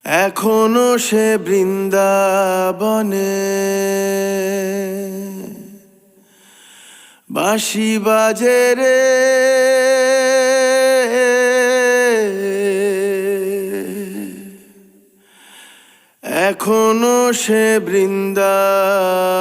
এখনো সে বৃন্দাবনে বাঁশি বাজে রে, এখনো সে বৃন্দাবনে।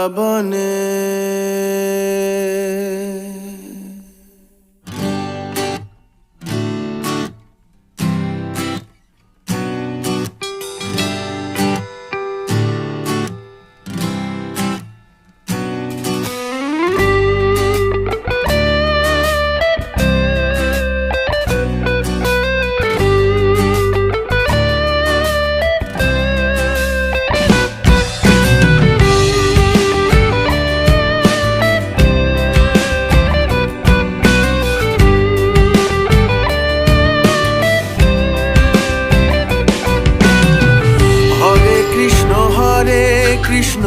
কৃষ্ণ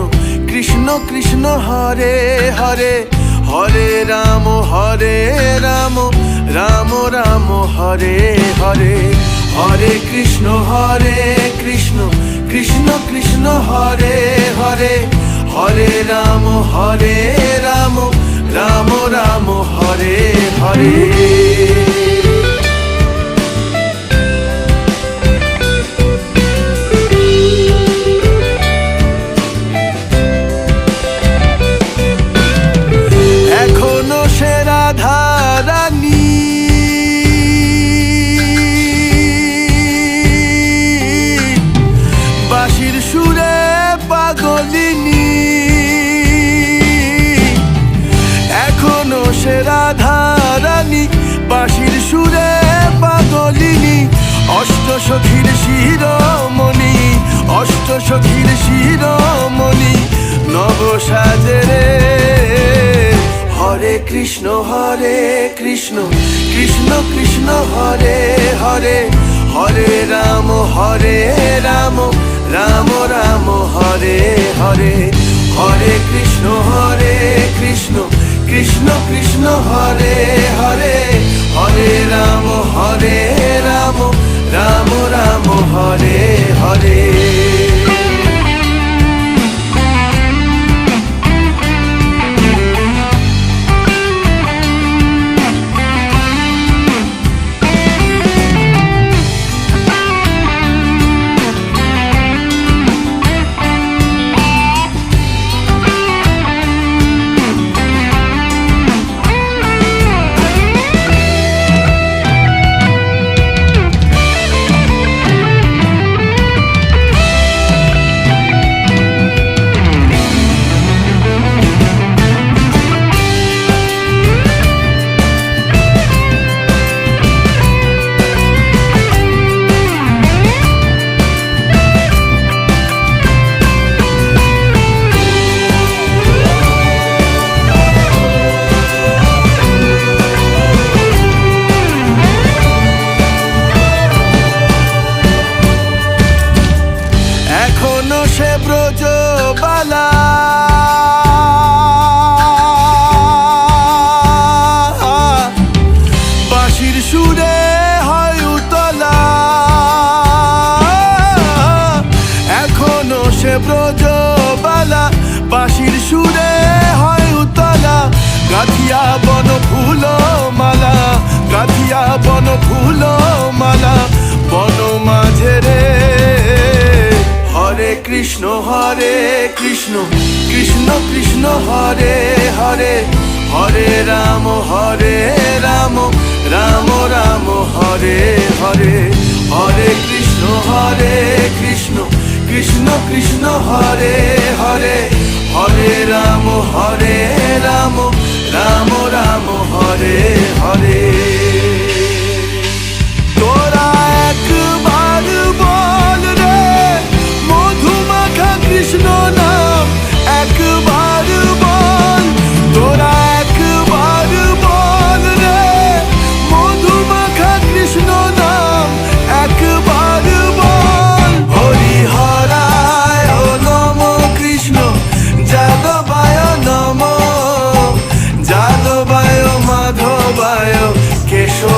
কৃষ্ণ কৃষ্ণ হরে হরে, হরে রাম রাম রাম হরে হরে। হরে কৃষ্ণ কৃষ্ণ কৃষ্ণ হরে হরে, হরে রাম রাম রাম হরে হরে। বাঁশির সুরে পাগলিনী, এখনো সে রাধা রানী, বাঁশির সুরে পাগলিনী। অষ্ট সখীর শিরোমণি, অষ্ট সখীর শিরোমণি, নব সাজে রে। হরে কৃষ্ণ কৃষ্ণ কৃষ্ণ হরে হরে, হরে রাম রাম রাম হরে হরে। হরে কৃষ্ণ কৃষ্ণ কৃষ্ণ হরে হরে, হরে রাম রাম রাম হরে হরে। সে ব্রজবালা, বাঁশির সুরে হয় উতলা। এখনো সে ব্রজবালা, বাঁশির সুরে হয় উতলা। গাঁথিয়া বন ফুল মালা, গাঁথিয়া বন ফুল মালা, বন মাঝে রে। হরে কৃষ্ণ কৃষ্ণ কৃষ্ণ হরে হরে, হরে রাম রাম রাম হরে হরে। হরে কৃষ্ণ কৃষ্ণ কৃষ্ণ হরে হরে, হরে রাম রাম রাম হরে হরে। তোরা একবার বল রে মধুমাখা কৃষ্ণ নাম, একবার বল। তোরা একবার বল রে মধুমাখা কৃষ্ণ নাম, একবার বল। হরি হরায় নম কৃষ্ণ যাদবায় নম, যাদবায় মাধবায় কেশব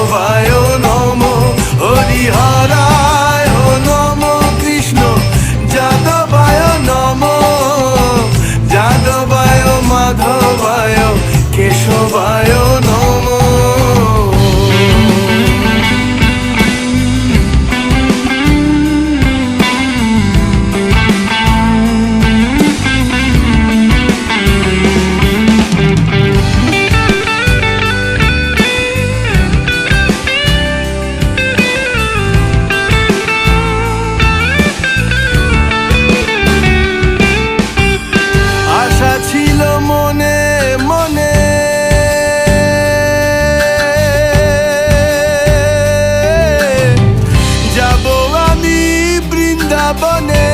বৃন্দাবনে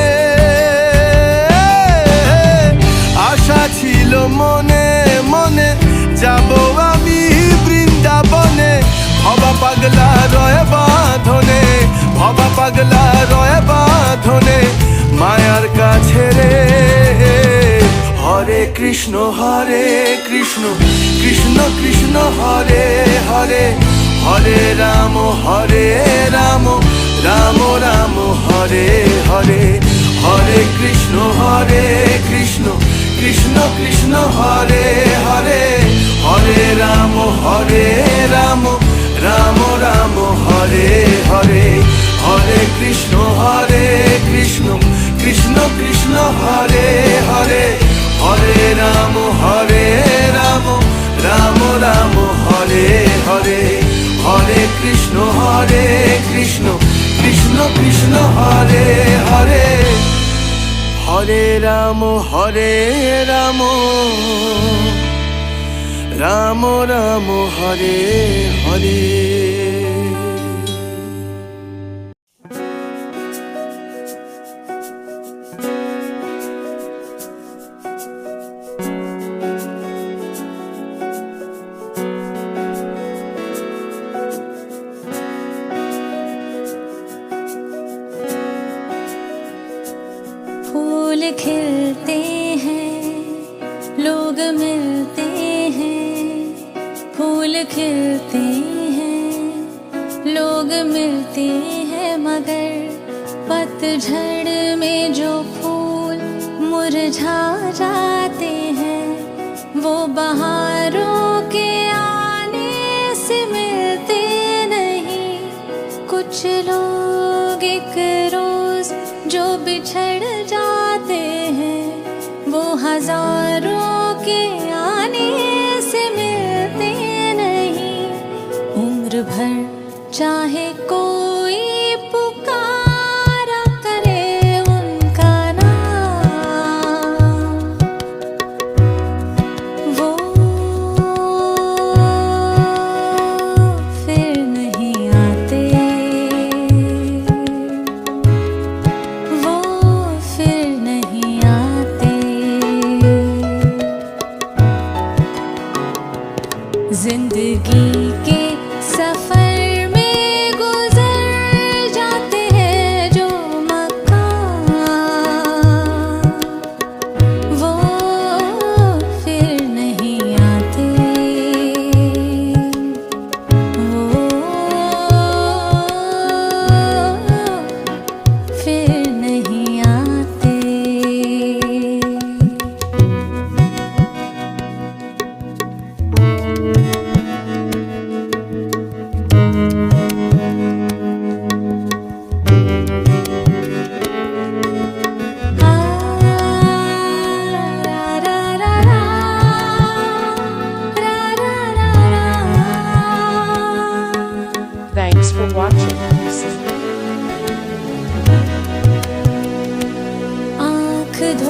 আশা ছিল মনে মনে যাব আমি বৃন্দাবনে ভবা পাগলা রয় বাঁধনে ভবা পাগলা রয় বাঁধনে মায়ার কাছে রে হরে কৃষ্ণ কৃষ্ণ কৃষ্ণ হরে হরে হরে রাম রাম রাম হরে হরে হরে কৃষ্ণ কৃষ্ণ কৃষ্ণ হরে হরে হরে রাম রাম রাম হরে হরে হরে কৃষ্ণ কৃষ্ণ কৃষ্ণ হরে হরে হরে রাম রাম রাম হরে হরে হরে কৃষ্ণ কৃষ্ণ কৃষ্ণ হরে হরে হরে রাম রাম রাম হরে হরে फूल खिलते हैं लोग मिलते हैं फूल खिलते हैं लोग मिलते हैं मगर पतझड़ में जो फूल मुरझा जाते हैं वो बहारों के आने से मिलते नहीं कुछ लोग एक रोज जो बिछड़ जाते हैं वो हजारों के आने से मिलते नहीं उम्र भर चाहे कोई पुकारा करे उनका नाम वो फिर नहीं आते वो फिर नहीं आते जिंदगी के सफर में गुजर जाते हैं जो मकाम वो फिर नहीं आते वो फिर नहीं आते Thanks for watching. आँख धो